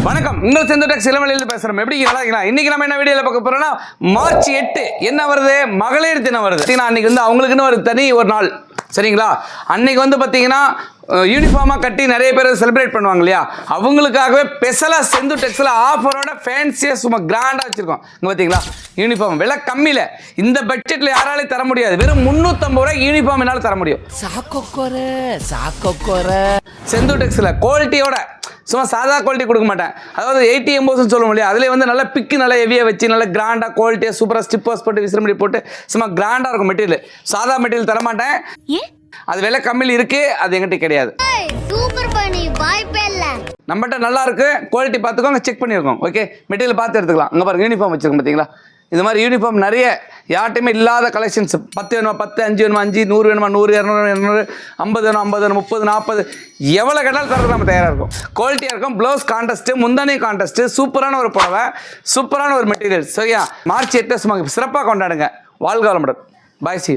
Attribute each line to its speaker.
Speaker 1: வணக்கம், உங்கள் செந்தோட்டக் சிலமலையில் பேசுகிறோம். எப்படி நல்லா இருக்கலாம்? இன்றைக்கி நம்ம என்ன வீடியோவில் பார்க்க போகிறோம்னா, மார்ச் 8 என்ன வருது? மகளிர் தினம் வருது. அன்றைக்கி வந்து அவங்களுக்குன்னு ஒரு தனி ஒரு நாள், சரிங்களா? அன்றைக்கி வந்து பார்த்தீங்கன்னா யூனிஃபார்மாக கட்டி நிறைய பேர் செலிப்ரேட் பண்ணுவாங்க இல்லையா? அவங்களுக்காகவே ஸ்பெஷலாக செந்து டெக்ஸில் ஆஃபரோட ஃபேன்சியாக சும்மா கிராண்டாக வச்சுருக்கோம். இங்கே பார்த்தீங்களா யூனிஃபார்ம் விலை கம்மியில் இந்த பட்ஜெட்டில் யாராலையும் தர முடியாது. வெறும் 350 ரூபாய் யூனிஃபார்ம் என்னால் தர முடியும். செந்து டெக்ஸில் குவாலிட்டியோட, சும்மா சாதா குவாலிட்டி கொடுக்க மாட்டேன். அதாவது 80 எம்போஸ்ன்னு சொல்ல முடியாது. அதில் வந்து நல்லா பிக்கு நல்லா ஹெவியாக வச்சு நல்லா கிராண்டாக குவாலிட்டியாக சூப்பராக ஸ்டிப்பர்ஸ் போட்டு விசிறமடி போட்டு சும்மா கிராண்டாக இருக்கும் மெட்டீரியல். சாதா மெட்டீரியல் தர மாட்டேன். அது விலை கம்மியில் இருக்குது, அது எங்கிட்ட கிடையாது. நம்மகிட்ட நல்லா இருக்கு, குவாலிட்டி பார்த்துக்கோங்க, செக் பண்ணியிருக்கோம். ஓகே, மெட்டீரியல் பார்த்து எடுத்துக்கலாம். அங்கே பாருங்க யூனிஃபார்ம் வச்சுருக்கோம் பார்த்தீங்களா? இது மாதிரி யூனிஃபார்ம் நிறைய யார்ட்டையுமே இல்லாத கலெக்ஷன்ஸ். 10 வேணுமா 10, 5 வேணுமா 5, 100 வேணுமா 100, 200 200, 50 வேணும் 50 வேணும் 30, 40 எவ்வளோ கேட்டாலும் தரது நம்ம தயாராக இருக்கும். குவாலிட்டியாக இருக்கும். ப்ளவுஸ் கான்டெஸ்ட்டு, முந்தானி கான்டெஸ்ட்டு, சூப்பரான ஒரு புடவை, சூப்பரான ஒரு மெட்டீரியல். சரியா? மார்ச் 8 சும்மா சிறப்பாக கொண்டாடுங்க. வாழ்க வளமுடன். பாய் சி.